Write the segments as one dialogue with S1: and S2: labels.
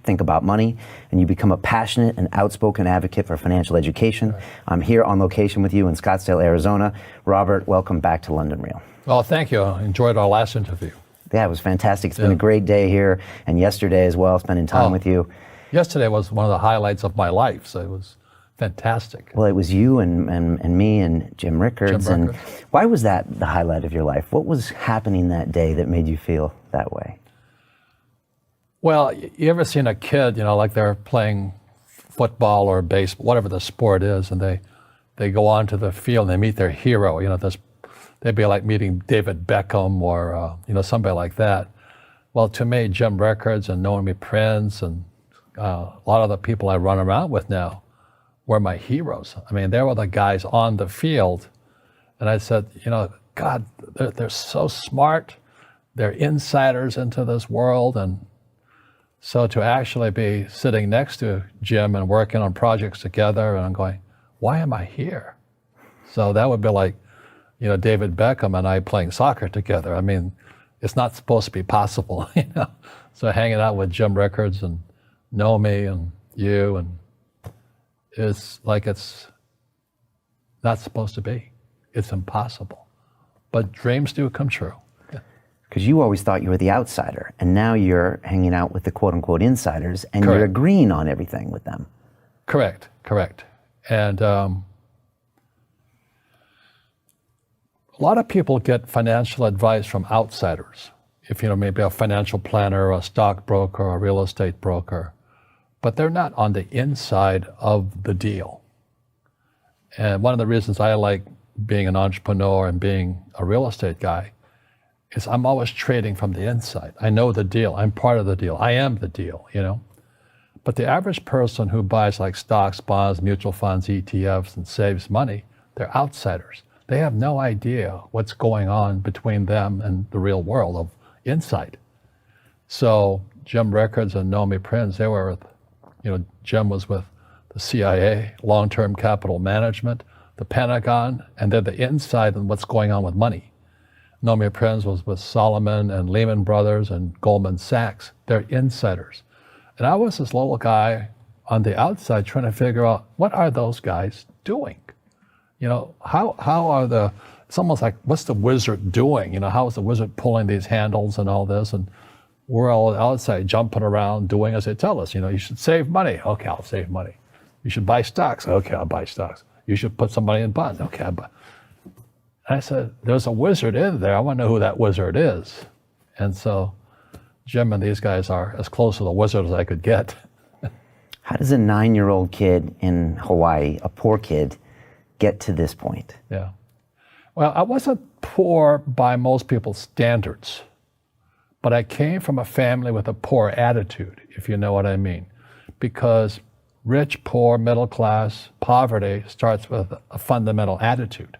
S1: think about money, and you become a passionate and outspoken advocate for financial education.
S2: Right.
S1: I'm here on location with you in Scottsdale, Arizona. Robert, welcome back to London Real.
S2: Well, thank you. I enjoyed our last interview.
S1: Yeah, it was fantastic. It's been a great day here, and yesterday as well, spending time with you.
S2: Yesterday was one of the highlights of my life, so it was fantastic.
S1: Well, it was you and me and Jim Rickards. And why was that the highlight of your life? What was happening that day that made you feel that way?
S2: Well, you ever seen a kid, like they're playing football or baseball, whatever the sport is, and they go onto the field and they meet their hero. They'd be like meeting David Beckham or somebody like that. Well, to me, Jim Rickards and Naomi Prince and a lot of the people I run around with now were my heroes. I mean, they were the guys on the field. And I said, God, they're so smart. They're insiders into this world. And so to actually be sitting next to Jim and working on projects together, and I'm going, why am I here? So that would be like, David Beckham and I playing soccer together. I mean, it's not supposed to be possible, So hanging out with Jim Rickards and Naomi and you, and it's like it's not supposed to be. It's impossible. But dreams do come true.
S1: Because you always thought you were the outsider, and now you're hanging out with the quote-unquote insiders, and
S2: Correct.
S1: You're agreeing on everything with them.
S2: Correct. And a lot of people get financial advice from outsiders. If maybe a financial planner, or a stockbroker, or a real estate broker, but they're not on the inside of the deal. And one of the reasons I like being an entrepreneur and being a real estate guy is I'm always trading from the inside. I know the deal. I'm part of the deal. I am the deal, But the average person who buys like stocks, bonds, mutual funds, ETFs, and saves money, they're outsiders. They have no idea what's going on between them and the real world of inside. So Jim Rickards and Naomi Prince, they were with, Jim was with the CIA, long-term capital management, the Pentagon, and they're the inside on what's going on with money. Naomi Prince was with Solomon and Lehman Brothers and Goldman Sachs. They're insiders. And I was this little guy on the outside trying to figure out, what are those guys doing? How are it's almost like, what's the wizard doing? How is the wizard pulling these handles and all this? And we're all outside jumping around doing as they tell us. You should save money. Okay, I'll save money. You should buy stocks. Okay, I'll buy stocks. You should put some money in bonds. Okay, I'll buy. And I said, there's a wizard in there. I want to know who that wizard is. And so Jim and these guys are as close to the wizard as I could get.
S1: How does a 9-year-old kid in Hawaii, a poor kid, get to this point?
S2: Yeah. Well, I wasn't poor by most people's standards, but I came from a family with a poor attitude, if you know what I mean. Because rich, poor, middle class, poverty starts with a fundamental attitude.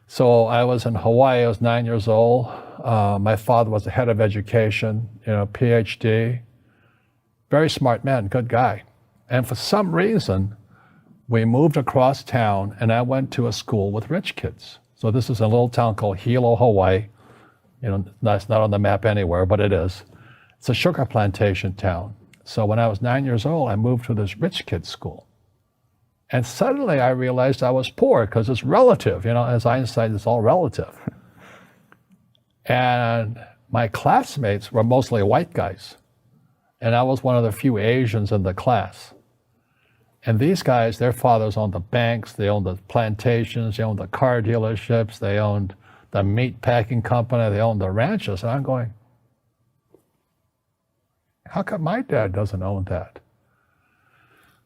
S2: So I was in Hawaii, I was 9 years old. My father was the head of education, PhD. Very smart man, good guy. And for some reason, we moved across town and I went to a school with rich kids. So this is a little town called Hilo, Hawaii. That's not on the map anywhere, but it is. It's a sugar plantation town. So when I was 9 years old, I moved to this rich kid's school. And suddenly I realized I was poor because it's relative, as Einstein, it's all relative. And my classmates were mostly white guys. And I was one of the few Asians in the class. And these guys, their fathers owned the banks, they owned the plantations, they owned the car dealerships, they owned the meat packing company, they owned the ranches. And I'm going, how come my dad doesn't own that?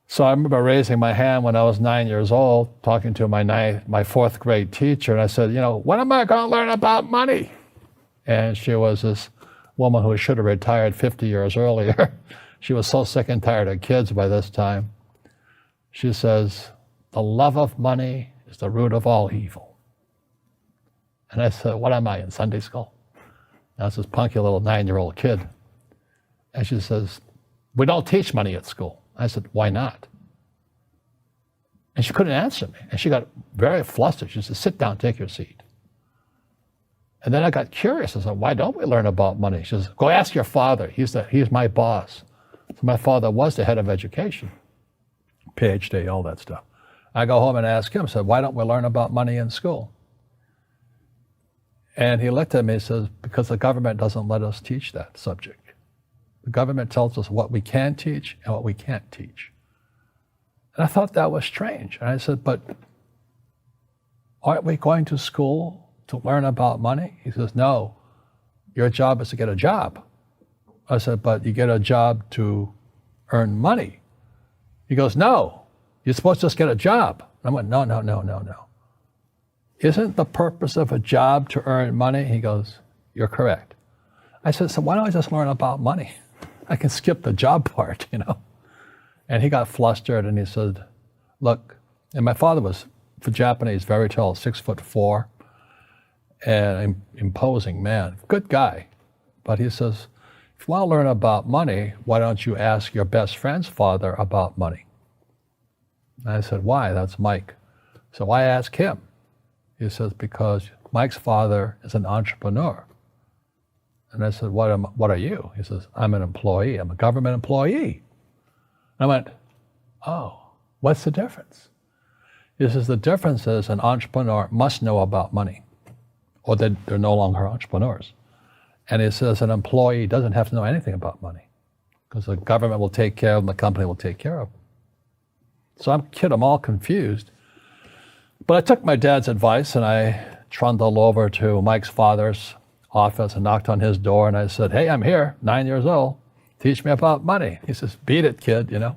S2: So I remember raising my hand when I was 9 years old, talking to my fourth grade teacher, and I said, when am I going to learn about money? And she was this woman who should have retired 50 years earlier. She was so sick and tired of kids by this time. She says, the love of money is the root of all evil. And I said, what am I, in Sunday school? And I was this punky little 9-year-old kid. And she says, we don't teach money at school. I said, why not? And she couldn't answer me. And she got very flustered. She said, sit down, take your seat. And then I got curious. I said, why don't we learn about money? She says, go ask your father. He's my boss. So my father was the head of education, PhD, all that stuff. I go home and ask him, I said, why don't we learn about money in school? And he looked at me and says, because the government doesn't let us teach that subject. The government tells us what we can teach and what we can't teach. And I thought that was strange. And I said, but aren't we going to school to learn about money? He says, no, your job is to get a job. I said, but you get a job to earn money. He goes, no, you're supposed to just get a job. I went, no. Isn't the purpose of a job to earn money? He goes, you're correct. I said, so why don't I just learn about money? I can skip the job part, you know? And he got flustered and he said, look, and my father was, for Japanese, very tall, 6'4", and imposing man, good guy. But he says, if you want to learn about money, why don't you ask your best friend's father about money? And I said, why? That's Mike. So I asked him. He says, because Mike's father is an entrepreneur. And I said, what are you? He says, I'm an employee. I'm a government employee. And I went, oh, what's the difference? He says, the difference is an entrepreneur must know about money, or they're no longer entrepreneurs. And he says an employee doesn't have to know anything about money, because the government will take care of them, the company will take care of them. So I'm all confused. But I took my dad's advice and I trundled over to Mike's father's office and knocked on his door and I said, hey, I'm here, 9 years old. Teach me about money. He says, beat it, kid, you know.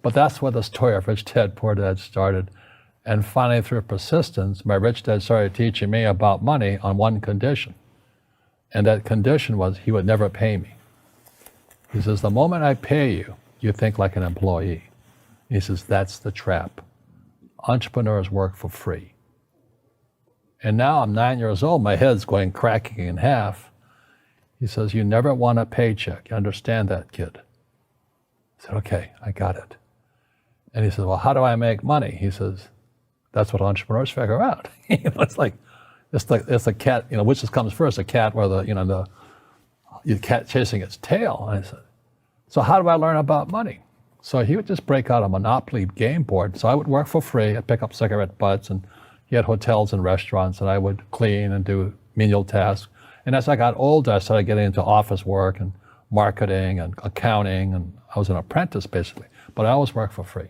S2: But that's where the story of Rich Dad, Poor Dad started. And finally, through persistence, my rich dad started teaching me about money on one condition. And that condition was he would never pay me. He says, the moment I pay you, you think like an employee. He says, that's the trap. Entrepreneurs work for free. And now I'm 9 years old, my head's going cracking in half. He says, you never want a paycheck. You understand that, kid? I said, okay, I got it. And he says, well, how do I make money? He says, that's what entrepreneurs figure out. It's like a cat, which comes first, a cat or the cat chasing its tail. And I said, so how do I learn about money? So he would just break out a Monopoly game board. So I would work for free. I'd pick up cigarette butts, and he had hotels and restaurants, and I would clean and do menial tasks. And as I got older, I started getting into office work and marketing and accounting, and I was an apprentice basically, but I always worked for free.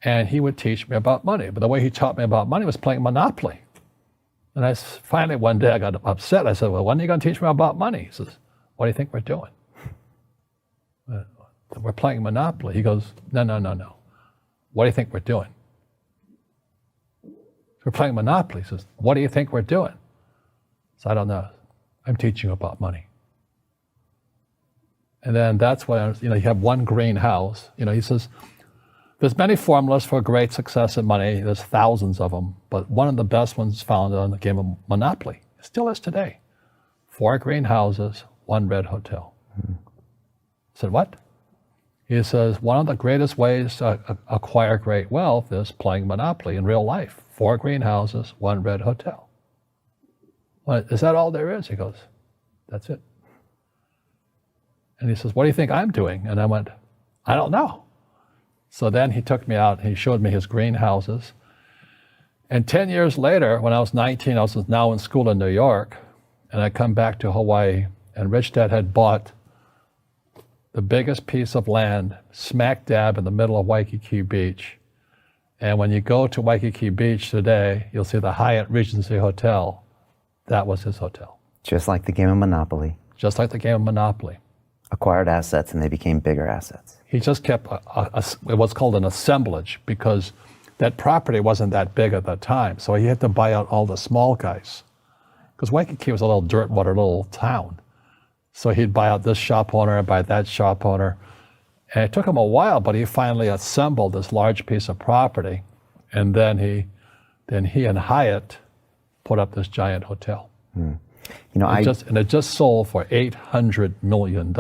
S2: And he would teach me about money, but the way he taught me about money was playing Monopoly. And finally one day I got upset. I said, well, when are you going to teach me about money? He says, what do you think we're doing? We're playing Monopoly. He goes, no. What do you think we're doing? We're playing Monopoly. He says, what do you think we're doing? So I don't know. I'm teaching you about money. And then that's when, you have one greenhouse. He says, there's many formulas for great success in money. There's thousands of them. But one of the best ones found on the game of Monopoly. It still is today. 4 greenhouses, 1 red hotel. I said, what? He says, one of the greatest ways to acquire great wealth is playing Monopoly in real life. 4 greenhouses, 1 red hotel. Well, is that all there is? He goes, that's it. And he says, what do you think I'm doing? And I went, I don't know. So then he took me out and he showed me his greenhouses. And 10 years later, when I was 19, I was now in school in New York, and I come back to Hawaii, and Rich Dad had bought the biggest piece of land smack dab in the middle of Waikiki Beach. And when you go to Waikiki Beach today, you'll see the Hyatt Regency Hotel. That was his hotel.
S1: Just like the game of Monopoly.
S2: Just like the game of Monopoly.
S1: Acquired assets, and they became bigger assets.
S2: He just kept what's called an assemblage, because that property wasn't that big at the time. So he had to buy out all the small guys. Because Waikiki was a little dirt water little town. So he'd buy out this shop owner and buy that shop owner. And it took him a while, but he finally assembled this large piece of property. And then he and Hyatt put up this giant hotel. It just sold for $800 million.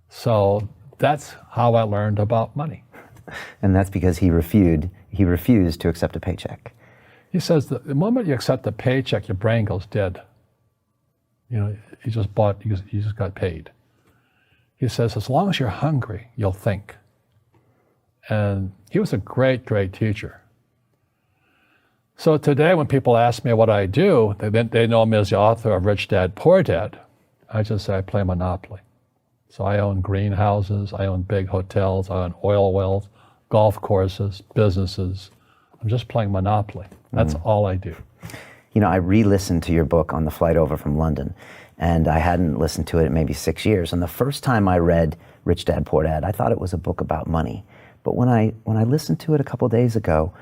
S2: So that's how I learned about money.
S1: And that's because he refused to accept a paycheck.
S2: He says that the moment you accept a paycheck, your brain goes dead. You just got paid. He says, as long as you're hungry, you'll think. And he was a great, great teacher. So today when people ask me what I do, they know me as the author of Rich Dad, Poor Dad. I just say I play Monopoly. So I own greenhouses, I own big hotels, I own oil wells, golf courses, businesses. I'm just playing Monopoly. That's all I do.
S1: You know, I re-listened to your book on the flight over from London, and I hadn't listened to it in maybe 6 years. And the first time I read Rich Dad, Poor Dad, I thought it was a book about money. But when I listened to it a couple days ago,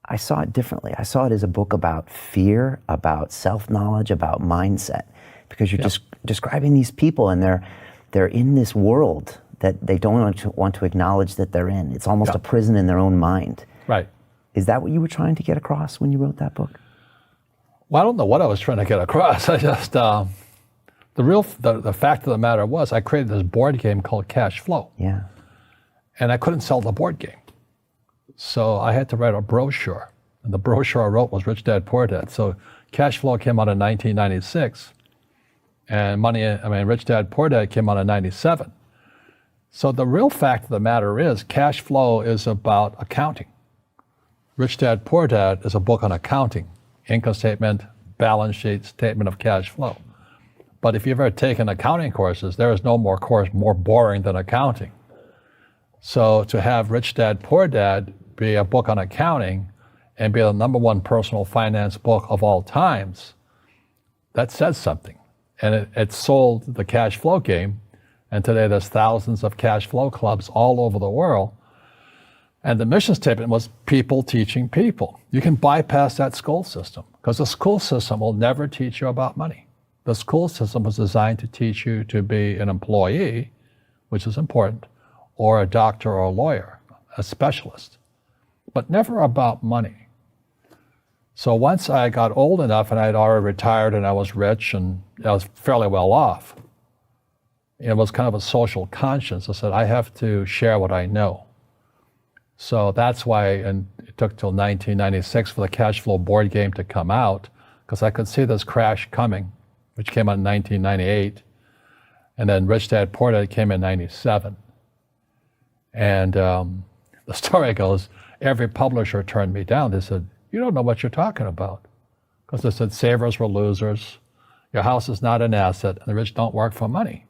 S1: I saw it differently. I saw it as a book about fear, about self-knowledge, about mindset, because you're just describing these people, and they're in this world that they don't want to acknowledge that they're in. It's almost a prison in their own mind.
S2: Right.
S1: Is that what you were trying to get across when you wrote that book?
S2: Well, I don't know what I was trying to get across. I just, the fact of the matter was I created this board game called Cash Flow.
S1: Yeah.
S2: And I couldn't sell the board game. So I had to write a brochure. And the brochure I wrote was Rich Dad, Poor Dad. So Cash Flow came out in 1996. And Rich Dad, Poor Dad came out in 97. So the real fact of the matter is Cash Flow is about accounting. Rich Dad, Poor Dad is a book on accounting. Income statement, balance sheet, statement of cash flow. But if you've ever taken accounting courses, there is no more course more boring than accounting. So to have Rich Dad, Poor Dad be a book on accounting and be the #1 personal finance book of all times, that says something. And it sold the cash flow game. And today there's thousands of cash flow clubs all over the world. And the mission statement was people teaching people. You can bypass that school system because the school system will never teach you about money. The school system was designed to teach you to be an employee, which is important, or a doctor or a lawyer, a specialist, but never about money. So once I got old enough and I had already retired and I was rich and I was fairly well off, it was kind of a social conscience. I said, I have to share what I know. So that's why and it took till 1996 for the cash flow board game to come out, because I could see this crash coming, which came out in 1998. And then Rich Dad, Poor Dad came in 97. And the story goes, every publisher turned me down. They said, you don't know what you're talking about. Because they said savers were losers, your house is not an asset, and the rich don't work for money.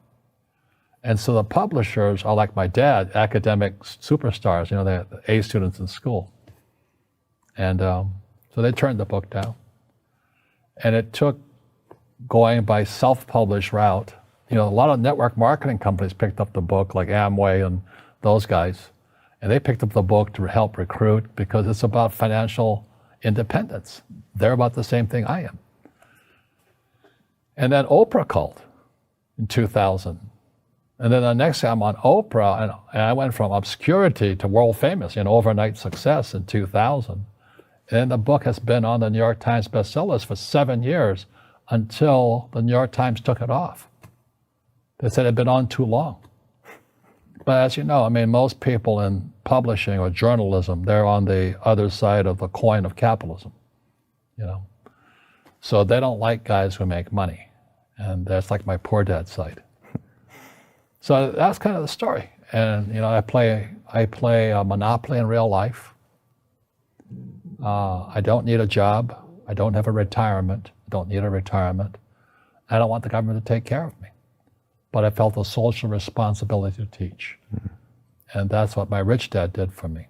S2: And so the publishers are like my dad, academic superstars, they're the A students in school. And so they turned the book down. And it took going by self-published route. A lot of network marketing companies picked up the book, like Amway and those guys. And they picked up the book to help recruit because it's about financial independence. They're about the same thing I am. And then Oprah called in 2000. And then the next time I'm on Oprah, and I went from obscurity to world famous, overnight success in 2000. And the book has been on the New York Times bestsellers for 7 years until the New York Times took it off. They said it had been on too long. But as you know, most people in publishing or journalism, they're on the other side of the coin of capitalism, So they don't like guys who make money. And that's like my Poor Dad side. So that's kind of the story. And, I play Monopoly in real life. I don't need a job. I don't have a retirement. I don't need a retirement. I don't want the government to take care of me. But I felt a social responsibility to teach. And that's what my Rich Dad did for me.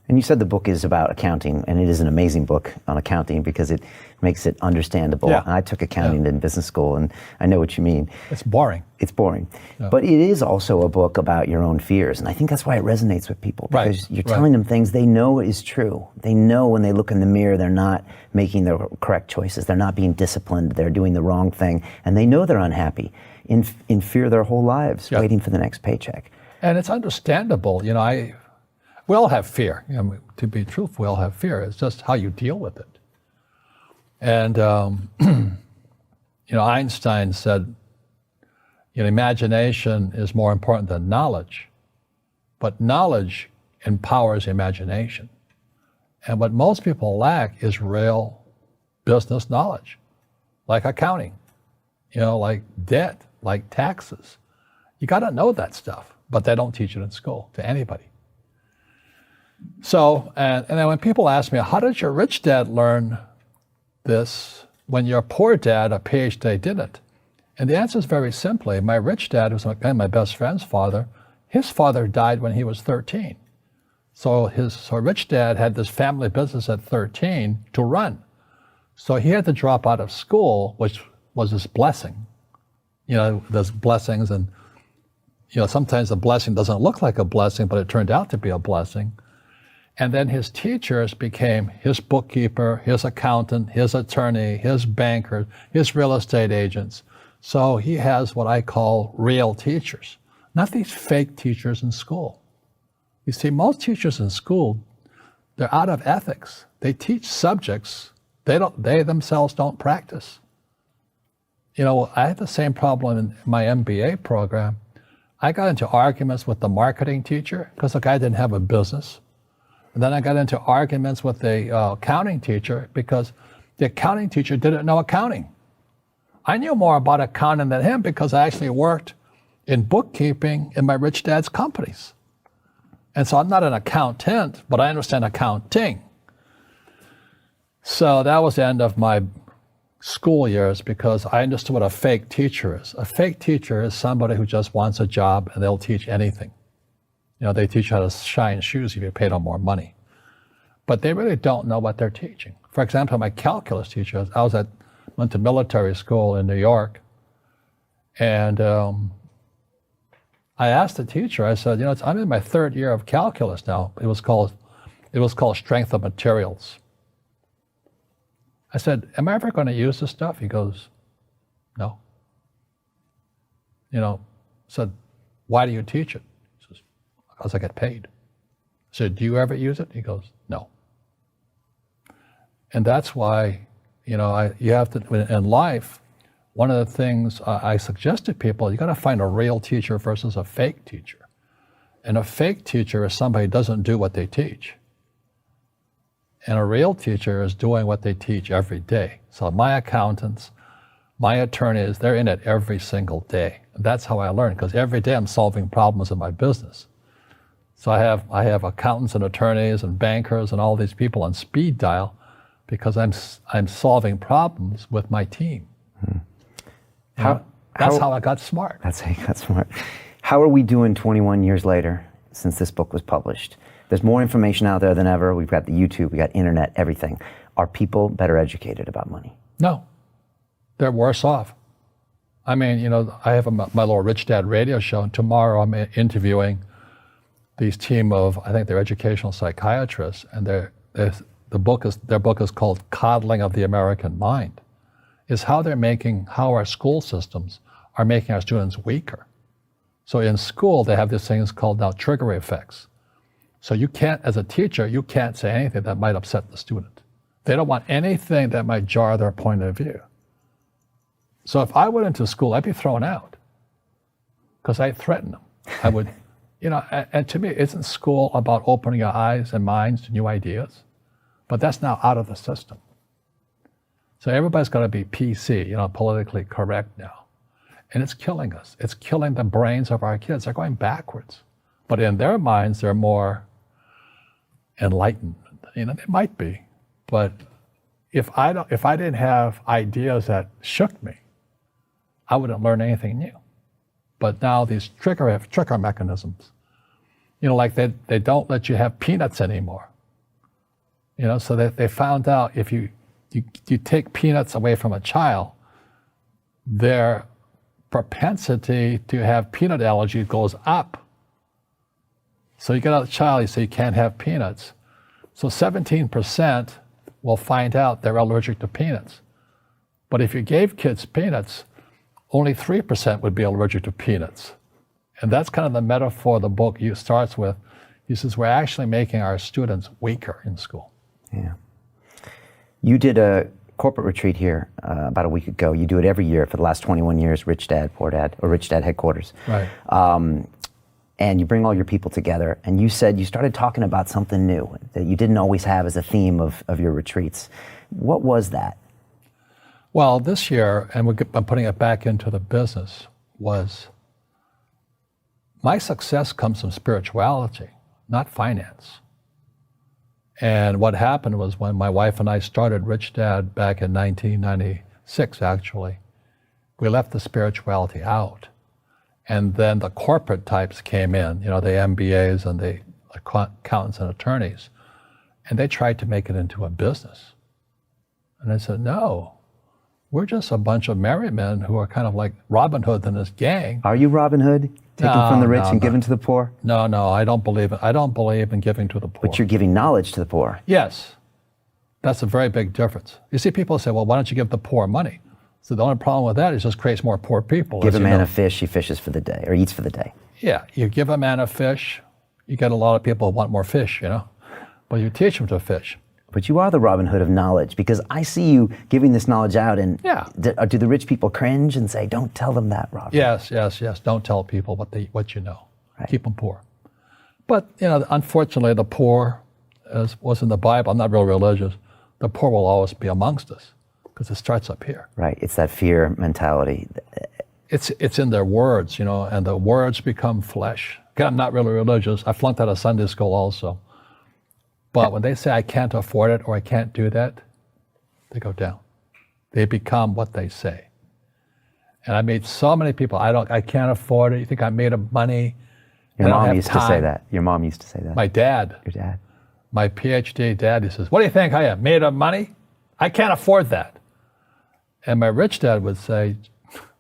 S1: And you said the book is about accounting, and it is an amazing book on accounting because it makes it understandable.
S2: Yeah.
S1: I took accounting in business school, and I know what you mean.
S2: It's boring.
S1: It's boring. Yeah. But it is also a book about your own fears, and I think that's why it resonates with people, because you're telling them things they know is true. They know when they look in the mirror they're not making the correct choices, they're not being disciplined, they're doing the wrong thing, and they know they're unhappy, in fear their whole lives, waiting for the next paycheck.
S2: And it's understandable. We all have fear. To be truthful, we all have fear. It's just how you deal with it. And Einstein said, imagination is more important than knowledge, but knowledge empowers imagination. And what most people lack is real business knowledge, like accounting, like debt, like taxes. You got to know that stuff, but they don't teach it in school to anybody. So, and then when people ask me, how did your rich dad learn this when your poor dad, a PhD, didn't? And the answer is very simply, my rich dad, who's my best friend's father, his father died when he was 13. So rich dad had this family business at 13 to run. So he had to drop out of school, which was his blessing. There's blessings, and sometimes the blessing doesn't look like a blessing, but it turned out to be a blessing. And then his teachers became his bookkeeper, his accountant, his attorney, his banker, his real estate agents. So he has what I call real teachers, not these fake teachers in school. You see, most teachers in school, they're out of ethics. They teach subjects they themselves don't practice. I had the same problem in my MBA program. I got into arguments with the marketing teacher because the guy didn't have a business. And then I got into arguments with the accounting teacher because the accounting teacher didn't know accounting. I knew more about accounting than him because I actually worked in bookkeeping in my rich dad's companies. And so I'm not an accountant, but I understand accounting. So that was the end of my school years because I understood what a fake teacher is. A fake teacher is somebody who just wants a job and they'll teach anything. They teach you how to shine shoes if you pay them more money. But they really don't know what they're teaching. For example, my calculus teacher, went to military school in New York, and I asked the teacher, I said, I'm in my third year of calculus now. It was called strength of materials. I said, am I ever going to use this stuff? He goes, no. Said, why do you teach it? He says, because I get paid. I said, do you ever use it? He goes, no. And that's why, you have to, in life, one of the things I suggest to people, you got to find a real teacher versus a fake teacher. And a fake teacher is somebody who doesn't do what they teach. And a real teacher is doing what they teach every day. So my accountants, my attorneys, they're in it every single day. And that's how I learn, because every day I'm solving problems in my business. So I have accountants and attorneys and bankers and all these people on speed dial because I'm solving problems with my team. That's how I got smart.
S1: That's how you got smart. How are we doing 21 years later since this book was published? There's more information out there than ever. We've got the YouTube, we got internet, everything. Are people better educated about money?
S2: No, they're worse off. I mean, I have my little Rich Dad radio show, and tomorrow I'm interviewing these team of, I think they're educational psychiatrists, and their book is called Coddling of the American Mind. Is how our school systems are making our students weaker. So in school, they have these things called now trigger effects. So you can't, as a teacher, you can't say anything that might upset the student. They don't want anything that might jar their point of view. So if I went into school, I'd be thrown out because I threaten them. I would, and to me, isn't school about opening your eyes and minds to new ideas? But that's now out of the system. So everybody's got to be PC, politically correct now. And it's killing us. It's killing the brains of our kids. They're going backwards. But in their minds, they're more enlightened. They might be. But if I didn't have ideas that shook me, I wouldn't learn anything new. But now these trigger mechanisms, like they don't let you have peanuts anymore. So they found out if you take peanuts away from a child, their propensity to have peanut allergy goes up. So you get out a child, you say you can't have peanuts. So 17% will find out they're allergic to peanuts. But if you gave kids peanuts, only 3% would be allergic to peanuts. And that's kind of the metaphor the book starts with. He says, we're actually making our students weaker in school.
S1: Yeah. You did a corporate retreat here about a week ago. You do it every year for the last 21 years, Rich Dad, Poor Dad, or Rich Dad headquarters.
S2: Right.
S1: And you bring all your people together, and you said you started talking about something new that you didn't always have as a theme of your retreats. What was that?
S2: Well, this year, and I'm putting it back into the business, was my success comes from spirituality, not finance. And what happened was when my wife and I started Rich Dad back in 1996, actually, we left the spirituality out. And then the corporate types came in, the MBAs and the accountants and attorneys, and they tried to make it into a business. And I said, no, we're just a bunch of married men who are kind of like Robin Hood and his gang.
S1: Are you Robin Hood? Taking from the rich and giving to the poor?
S2: No, I don't believe it. I don't believe in giving to the poor.
S1: But you're giving knowledge to the poor.
S2: Yes. That's a very big difference. You see, people say, well, why don't you give the poor money? So the only problem with that is it just creates more poor people.
S1: Give a man a fish, he fishes for the day, or eats for the day.
S2: Yeah, you give a man a fish, you get a lot of people who want more fish, But you teach them to fish.
S1: But you are the Robin Hood of knowledge, because I see you giving this knowledge out, and do the rich people cringe and say, don't tell them that, Robin?
S2: Yes. Don't tell people what you know.
S1: Right.
S2: Keep them poor. But, unfortunately, the poor, as was in the Bible, I'm not real religious, the poor will always be amongst us, because it starts up here.
S1: Right, it's that fear mentality.
S2: It's in their words, and the words become flesh. Again, I'm not really religious. I flunked out of Sunday school also. But when they say I can't afford it or I can't do that, they go down. They become what they say. And I made so many people, I can't afford it. You think I'm made of money?
S1: Your mom used to say that. Your mom used to say that.
S2: My dad.
S1: Your dad.
S2: My PhD dad, he says, what do you think I am, made of money? I can't afford that. And my rich dad would say,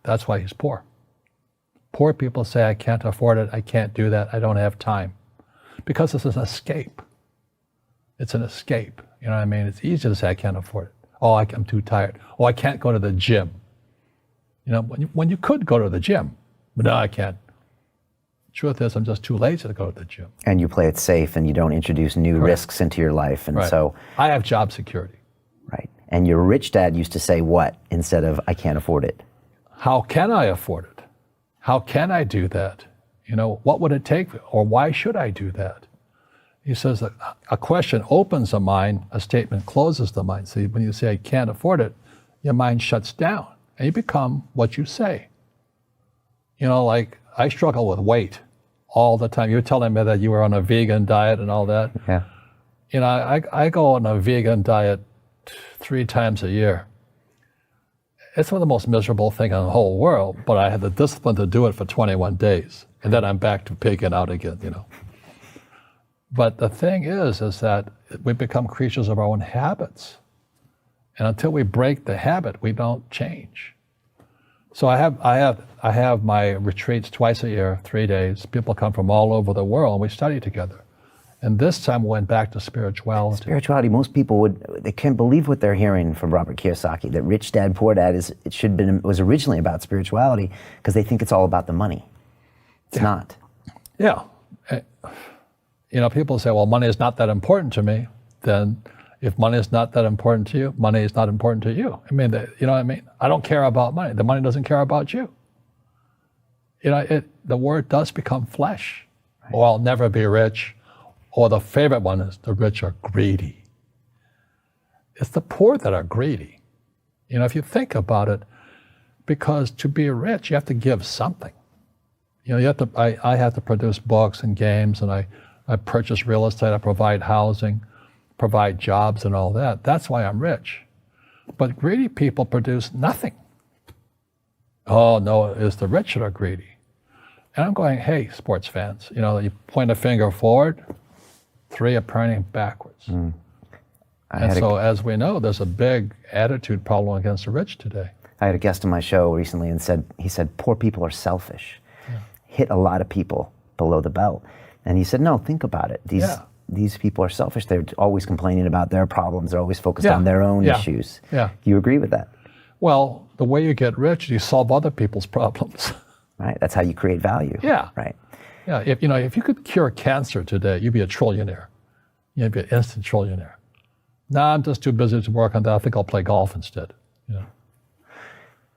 S2: that's why he's poor. Poor people say, I can't afford it, I can't do that, I don't have time. Because it's an escape. It's an escape, you know what I mean? It's easy to say, I can't afford it. Oh, I'm too tired. Oh, I can't go to the gym. When you could go to the gym, but no, I can't. Truth is, I'm just too lazy to go to the gym.
S1: And you play it safe, and you don't introduce new risks into your life, and so...
S2: I have job security.
S1: Right. And your rich dad used to say what instead of, I can't afford it?
S2: How can I afford it? How can I do that? What would it take, or why should I do that? He says that a question opens the mind, a statement closes the mind. See, when you say, I can't afford it, your mind shuts down, and you become what you say. Like, I struggle with weight all the time. You're telling me that you were on a vegan diet and all that.
S1: Yeah.
S2: I go on a vegan diet 3 times a year. It's one of the most miserable things in the whole world, but I had the discipline to do it for 21 days. And then I'm back to pigging out again, But the thing is that we become creatures of our own habits. And until we break the habit, we don't change. So I have my retreats twice a year, 3 days. People come from all over the world, and we study together. And this time we went back to spirituality.
S1: Spirituality, most people they can't believe what they're hearing from Robert Kiyosaki, that Rich Dad, Poor Dad was originally about spirituality, because they think it's all about the money. It's not.
S2: Yeah. People say, well, money is not that important to me. Then if money is not that important to you, money is not important to you. You know what I mean? I don't care about money. The money doesn't care about you. The word does become flesh. Right. Or I'll never be rich. Or the favorite one is the rich are greedy. It's the poor that are greedy. If you think about it, because to be rich, you have to give something. I have to produce books and games, and I purchase real estate, I provide housing, provide jobs and all that. That's why I'm rich. But greedy people produce nothing. Oh, no, it's the rich that are greedy. And I'm going, hey, sports fans, you point a finger forward, 3 are pointing backwards. And so, as we know, there's a big attitude problem against the rich today.
S1: I had a guest on my show recently, and he said, poor people are selfish. Yeah. Hit a lot of people below the belt. And he said, no, think about it. These people are selfish. They're always complaining about their problems. They're always focused on their own issues. Yeah. Do you agree with that?
S2: Well, the way you get rich, you solve other people's problems.
S1: Right. That's how you create value.
S2: Yeah.
S1: Right.
S2: Yeah. If you could cure cancer today, you'd be a trillionaire. You'd be an instant trillionaire. No, I'm just too busy to work on that. I think I'll play golf instead.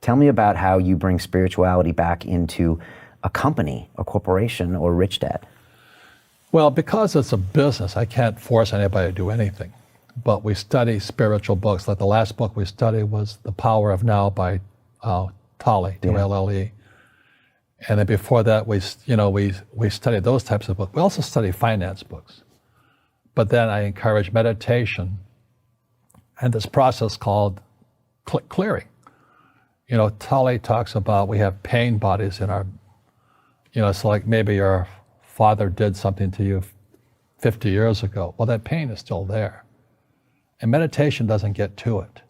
S1: Tell me about how you bring spirituality back into a company, a corporation, or Rich Dad.
S2: Well, because it's a business, I can't force anybody to do anything. But we study spiritual books. Like the last book we studied was The Power of Now by Tolle, T-O-L-L-E. And then before that, we studied those types of books. We also study finance books. But then I encourage meditation and this process called clearing. Tully talks about we have pain bodies in our, it's like maybe your father did something to you 50 years ago. Well, that pain is still there. And meditation doesn't get to it.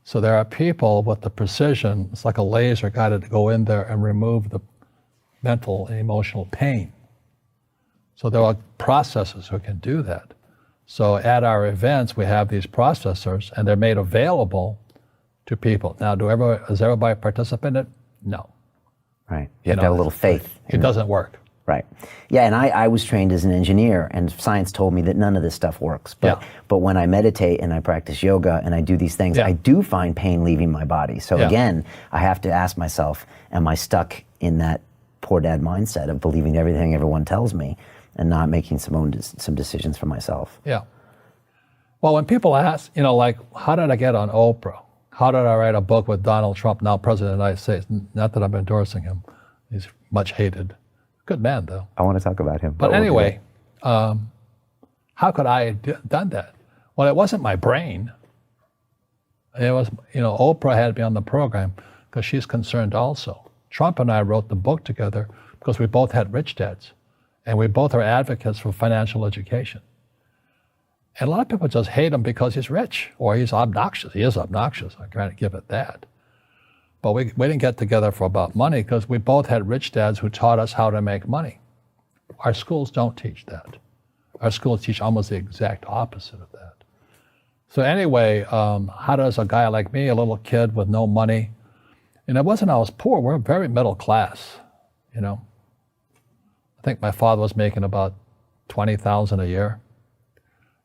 S2: So there are people with the precision, it's like a laser guided to go in there and remove the mental and emotional pain. So there are processors who can do that. So at our events, we have these processors and they're made available to people. Now, does everybody participate in it? No.
S1: Right. You have to have a little faith.
S2: It doesn't work.
S1: Right. Yeah, and I was trained as an engineer, and science told me that none of this stuff works. But when I meditate and I practice yoga and I do these things, I do find pain leaving my body. So again, I have to ask myself, am I stuck in that poor dad mindset of believing everything everyone tells me and not making some decisions for myself?
S2: Yeah. Well, when people ask, like, how did I get on Oprah? How did I write a book with Donald Trump, now President of the United States? Not that I'm endorsing him. He's much hated. Good man, though.
S1: I want to talk about him.
S2: But anyway, how could I have done that? Well, it wasn't my brain. It was, Oprah had me on the program because she's concerned also. Trump and I wrote the book together because we both had rich dads, and we both are advocates for financial education. And a lot of people just hate him because he's rich or he's obnoxious. He is obnoxious. I can't give it that. But we didn't get together for about money because we both had rich dads who taught us how to make money. Our schools don't teach that. Our schools teach almost the exact opposite of that. So anyway, how does a guy like me, a little kid with no money, and it wasn't I was poor, we're very middle class, I think my father was making about $20,000 a year.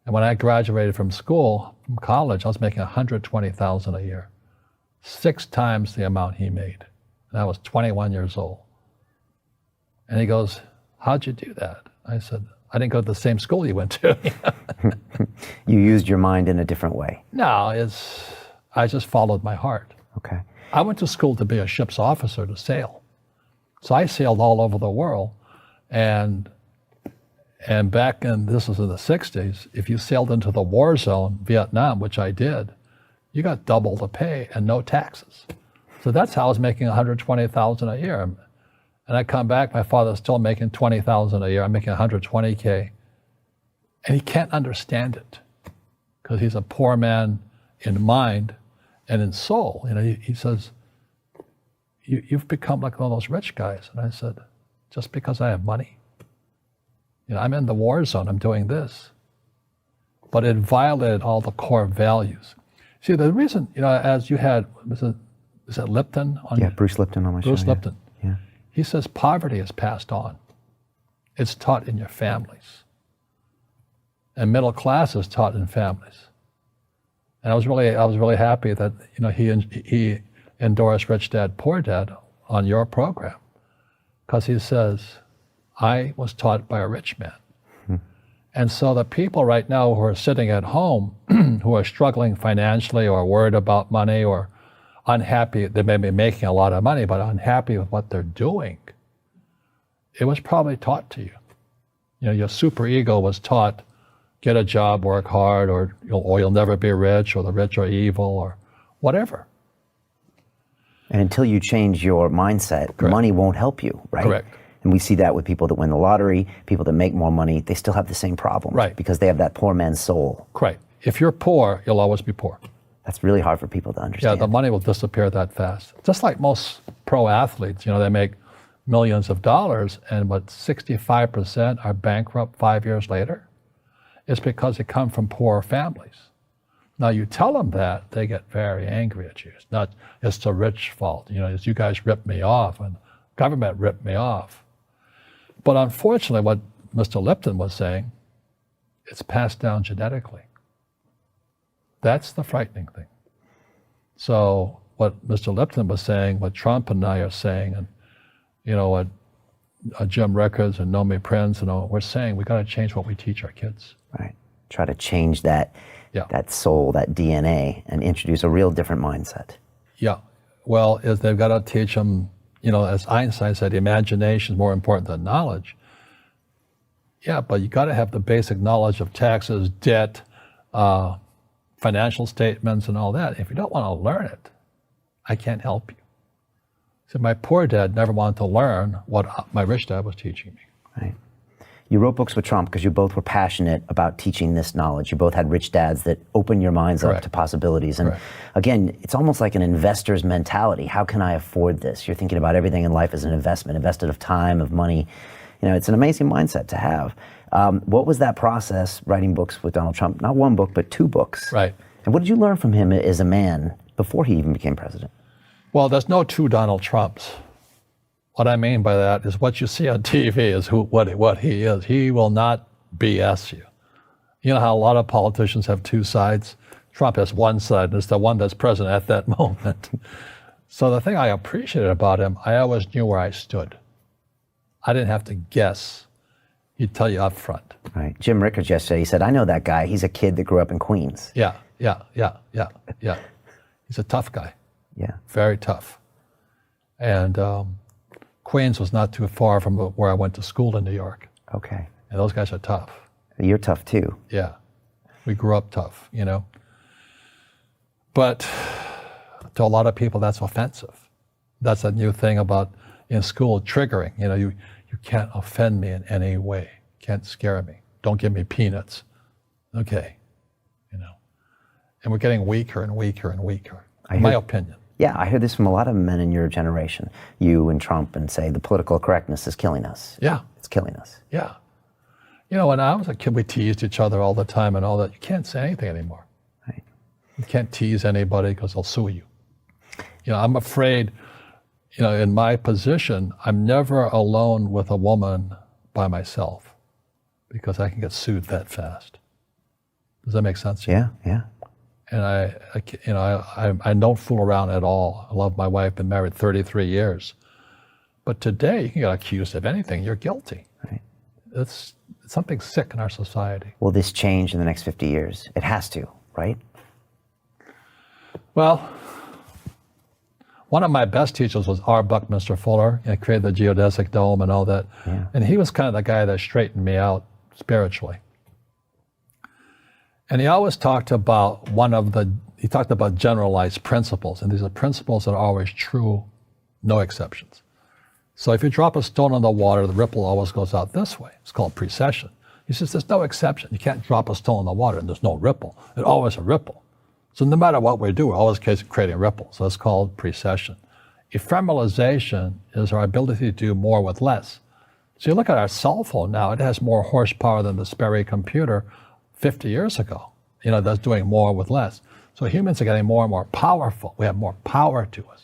S2: And when I graduated from school, from college, I was making $120,000 a year. 6 times the amount he made. And I was 21 years old. And he goes, how'd you do that? I said, I didn't go to the same school you went to.
S1: You used your mind in a different way.
S2: No, I just followed my heart.
S1: Okay.
S2: I went to school to be a ship's officer to sail. So I sailed all over the world. And back this was in the 60s, if you sailed into the war zone, Vietnam, which I did, you got double the pay and no taxes. So that's how I was making $120,000 a year. And I come back, my father's still making $20,000 a year. I'm making $120K. And he can't understand it because he's a poor man in mind and in soul. He says, you've become like one of those rich guys. And I said, just because I have money? I'm in the war zone, I'm doing this. But it violated all the core values. See, the reason, as you had, is it Lipton?
S1: Bruce Lipton on my show.
S2: Bruce Lipton.
S1: Yeah.
S2: He says poverty is passed on. It's taught in your families. And middle class is taught in families. And I was really happy that, he endorsed Rich Dad, Poor Dad on your program. Because he says, I was taught by a rich man. And so the people right now who are sitting at home, who are struggling financially or worried about money or unhappy, they may be making a lot of money, but unhappy with what they're doing, it was probably taught to you. Your super ego was taught, get a job, work hard, or you'll never be rich, or the rich are evil, or whatever.
S1: And until you change your mindset, money won't help you, right?
S2: Correct.
S1: And we see that with people that win the lottery, people that make more money, they still have the same problems.
S2: Right.
S1: Because they have that poor man's soul.
S2: Right. If you're poor, you'll always be poor.
S1: That's really hard for people to understand.
S2: Yeah, the money will disappear that fast. Just like most pro athletes, they make millions of dollars, and 65% are bankrupt 5 years later. It's because they come from poor families. Now you tell them that, they get very angry at you. It's the rich fault. It's you guys ripped me off and government ripped me off. But unfortunately, what Mr. Lipton was saying, it's passed down genetically. That's the frightening thing. So what Mr. Lipton was saying, what Trump and I are saying, and what Jim Rickards and Nomi Prinz, we're saying we got to change what we teach our kids.
S1: Right. Try to change that soul, that DNA, and introduce a real different mindset.
S2: Yeah. Well, they've got to teach them, as Einstein said, imagination is more important than knowledge. Yeah, but you got to have the basic knowledge of taxes, debt, financial statements, and all that. If you don't want to learn it, I can't help you. So my poor dad never wanted to learn what my rich dad was teaching me.
S1: Right. You wrote books with Trump because you both were passionate about teaching this knowledge. You both had rich dads that opened your minds up to possibilities. And again, it's almost like an investor's mentality. How can I afford this? You're thinking about everything in life as an investment, invested of time, of money. It's an amazing mindset to have. What was that process, writing books with Donald Trump? Not one book, but 2 books.
S2: Right.
S1: And what did you learn from him as a man before he even became president?
S2: Well, there's no 2 Donald Trumps. What I mean by that is what you see on TV is what he is. He will not BS you. You know how a lot of politicians have 2 sides? Trump has one side, and it's the one that's present at that moment. So the thing I appreciated about him, I always knew where I stood. I didn't have to guess. He'd tell you up front.
S1: Right. Jim Rickards yesterday, he said, I know that guy. He's a kid that grew up in Queens.
S2: Yeah. He's a tough guy.
S1: Yeah.
S2: Very tough. And Queens was not too far from where I went to school in New York.
S1: Okay.
S2: And those guys are tough.
S1: You're tough too.
S2: Yeah. We grew up tough, But to a lot of people, that's offensive. That's a new thing about in school triggering. You can't offend me in any way. Can't scare me. Don't give me peanuts. Okay. And we're getting weaker and weaker and weaker, in my opinion.
S1: Yeah, I hear this from a lot of men in your generation, you and Trump, and say the political correctness is killing us.
S2: Yeah.
S1: It's killing us.
S2: Yeah. When I was a kid, we teased each other all the time and all that. You can't say anything anymore.
S1: Right.
S2: You can't tease anybody because they'll sue you. I'm afraid, in my position, I'm never alone with a woman by myself because I can get sued that fast. Does that make sense to you?
S1: Yeah.
S2: And I don't fool around at all. I love my wife, been married 33 years. But today, you can get accused of anything. You're guilty.
S1: Right.
S2: It's something sick in our society.
S1: Will this change in the next 50 years? It has to, right?
S2: Well, one of my best teachers was R. Buckminster Fuller. He created the geodesic dome and all that.
S1: Yeah.
S2: And he was kind of the guy that straightened me out spiritually. And he always talked about he talked about generalized principles. And these are principles that are always true, no exceptions. So if you drop a stone on the water, the ripple always goes out this way. It's called precession. He says there's no exception. You can't drop a stone in the water and there's no ripple. It's always a ripple. So no matter what we do, we're always creating a ripple. So it's called precession. Ephemeralization is our ability to do more with less. So you look at our cell phone now, it has more horsepower than the Sperry computer 50 years ago. That's doing more with less. So humans are getting more and more powerful. We have more power to us.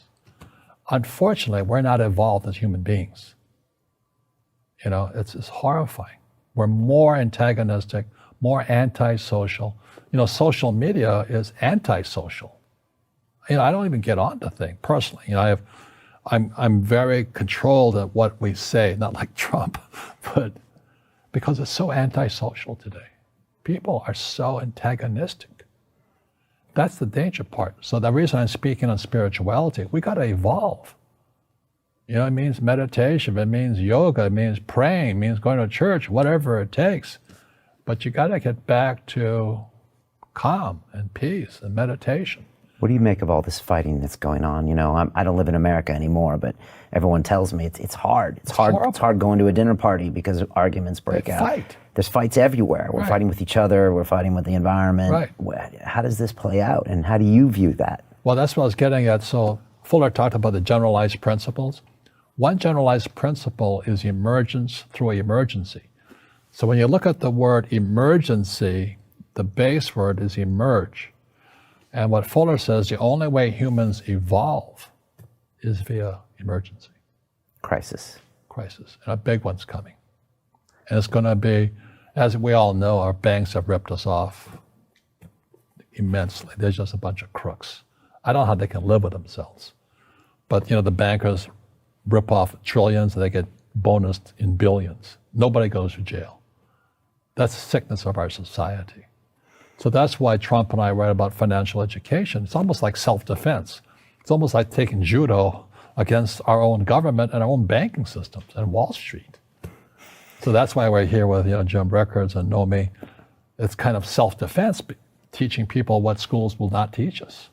S2: Unfortunately, we're not evolved as human beings. It's horrifying. We're more antagonistic, more antisocial. Social media is antisocial. I don't even get on the thing personally. I'm very controlled at what we say, not like Trump, but because it's so antisocial today. People are so antagonistic. That's the danger part. So the reason I'm speaking on spirituality, we got to evolve. It means meditation, it means yoga, it means praying, it means going to church, whatever it takes. But you got to get back to calm and peace and meditation.
S1: What do you make of all this fighting that's going on? I don't live in America anymore, but everyone tells me it's hard. It's hard.
S2: Horrible.
S1: It's hard going to a dinner party because arguments break out.
S2: Fight.
S1: There's fights everywhere. We're fighting with each other. We're fighting with the environment.
S2: Right.
S1: How does this play out, and how do you view that?
S2: Well, that's what I was getting at. So Fuller talked about the generalized principles. One generalized principle is emergence through emergency. So when you look at the word emergency, the base word is emerge. And what Fuller says, the only way humans evolve is via emergency.
S1: Crisis.
S2: And a big one's coming. And it's going to be, as we all know, our banks have ripped us off immensely. They're just a bunch of crooks. I don't know how they can live with themselves. But, the bankers rip off trillions and they get bonused in billions. Nobody goes to jail. That's the sickness of our society. So that's why Trump and I write about financial education. It's almost like self-defense. It's almost like taking judo against our own government and our own banking systems and Wall Street. So that's why we're here with Jim Rickards and Nomi. It's kind of self-defense, teaching people what schools will not teach us.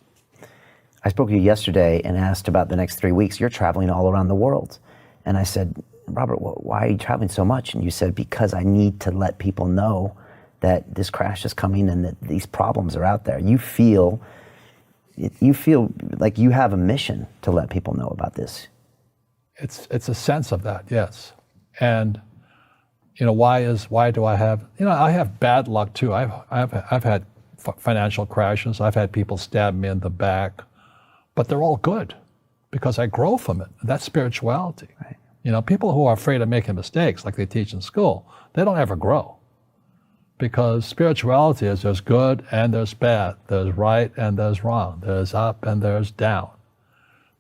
S1: I spoke to you yesterday and asked about the next 3 weeks. You're traveling all around the world. And I said, Robert, why are you traveling so much? And you said, because I need to let people know that this crash is coming and that these problems are out there. You feel like you have a mission to let people know about this.
S2: It's a sense of that, yes. And why do I have, I have bad luck too. I've had financial crashes. I've had people stab me in the back, but they're all good because I grow from it. That's spirituality.
S1: Right.
S2: People who are afraid of making mistakes, like they teach in school, they don't ever grow. Because spirituality is there's good and there's bad, there's right and there's wrong, there's up and there's down.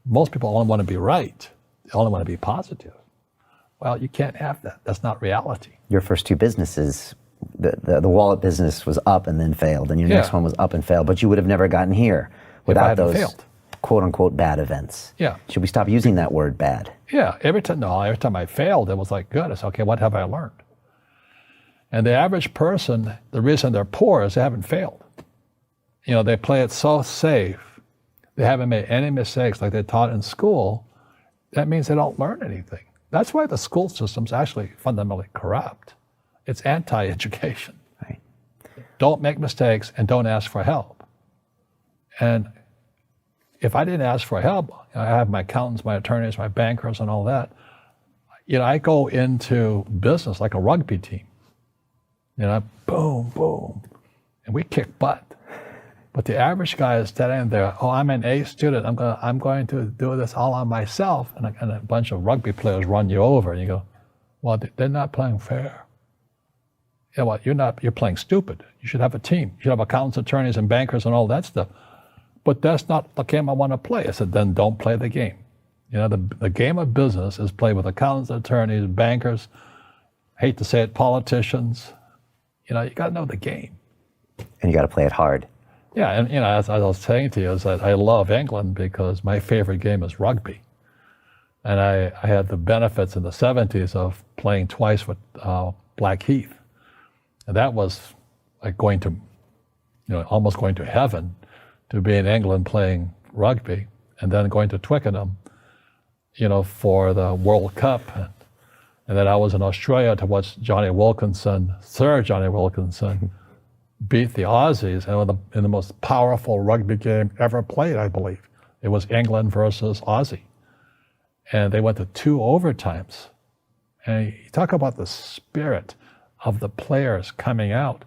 S2: Most people only want to be right. They only want to be positive. Well, you can't have that. That's not reality. Your
S1: first two businesses, the wallet business was up and then failed, and your next one was up and failed, but you would have never gotten here without those
S2: failed.
S1: quote unquote bad events.
S2: Yeah.
S1: Should we stop using that word bad?
S2: Yeah, every time I failed, it was like, good. It's okay, what have I learned? And the average person, the reason they're poor is they haven't failed. They play it so safe. They haven't made any mistakes like they taught in school. That means they don't learn anything. That's why the school system's actually fundamentally corrupt. It's anti-education.
S1: Right.
S2: Don't make mistakes and don't ask for help. And if I didn't ask for help, I have my accountants, my attorneys, my bankers, and all that. I go into business like a rugby team. Boom, boom, and we kick butt. But the average guy is standing there, I'm an A student, I'm going to do this all on myself, and a bunch of rugby players run you over, and you go, well, they're not playing fair. You know what, you're playing stupid. You should have a team. You should have accountants, attorneys, and bankers, and all that stuff. But that's not the game I want to play. I said, then don't play the game. The game of business is played with accountants, attorneys, bankers, hate to say it, politicians. You got to know the game.
S1: And you got to play it hard.
S2: Yeah, and as I was saying to you, is that I love England because my favorite game is rugby. And I had the benefits in the 70s of playing twice with Blackheath. And that was like going to, almost going to heaven to be in England playing rugby and then going to Twickenham, for the World Cup. And then I was in Australia to watch Sir Johnny Wilkinson, beat the Aussies in the most powerful rugby game ever played, I believe. It was England versus Aussie. And they went to 2 overtimes. And you talk about the spirit of the players coming out.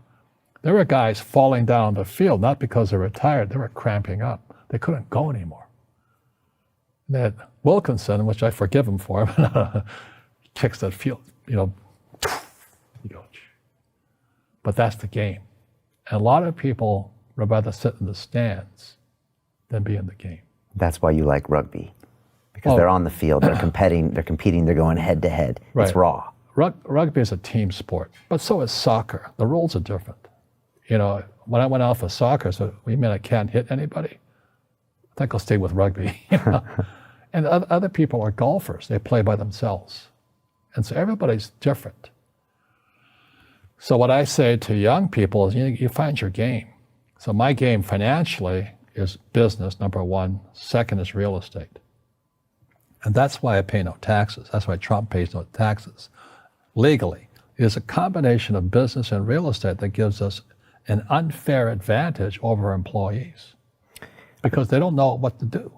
S2: There were guys falling down the field, not because they were tired, they were cramping up. They couldn't go anymore. And that Wilkinson, which I forgive him for, kicks that field, you go. But that's the game. And a lot of people would rather sit in the stands than be in the game.
S1: That's why you like rugby. Because they're on the field, they're competing, they're going head to head.
S2: Right.
S1: It's raw.
S2: Rugby is a team sport, but so is soccer. The rules are different. When I went out for soccer, so you mean I can't hit anybody? I think I'll stay with rugby. And other people are golfers. They play by themselves. And so everybody's different. So what I say to young people is you find your game. So my game financially is business, number one. Second is real estate. And that's why I pay no taxes. That's why Trump pays no taxes. Legally, it is a combination of business and real estate that gives us an unfair advantage over employees because they don't know what to do.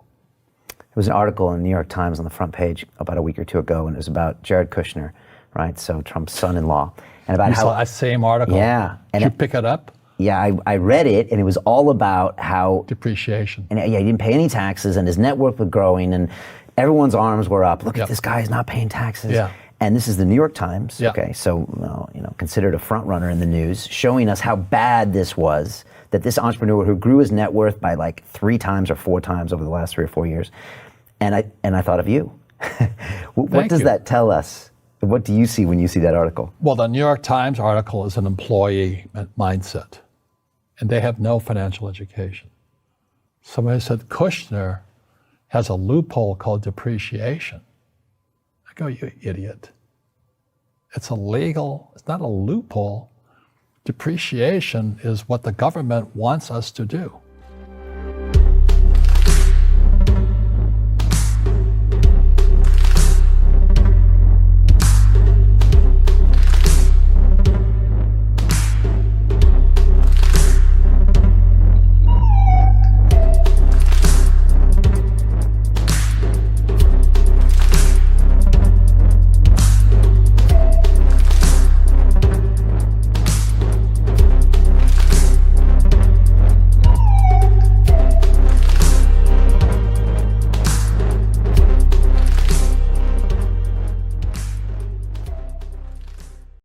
S1: There was an article in the New York Times on the front page about a week or two ago, and it was about Jared Kushner, right? So Trump's son-in-law. And about
S2: you saw that same article?
S1: Yeah.
S2: Did you pick it up?
S1: Yeah, I read it, and it was all about how...
S2: Depreciation.
S1: And he didn't pay any taxes, and his net worth was growing, and everyone's arms were up. Look at this guy, he's not paying taxes.
S2: Yeah.
S1: And this is the New York Times,
S2: yeah.
S1: Okay, so considered a front runner in the news, showing us how bad this was, that this entrepreneur who grew his net worth by like 3 times or 4 times over the last 3 or 4 years, and I thought of you. What does that tell us? What do you see when you see that article?
S2: Well, the New York Times article is an employee mindset, and they have no financial education. Somebody said Kushner has a loophole called depreciation. I go, you idiot. It's illegal. It's not a loophole. Depreciation is what the government wants us to do.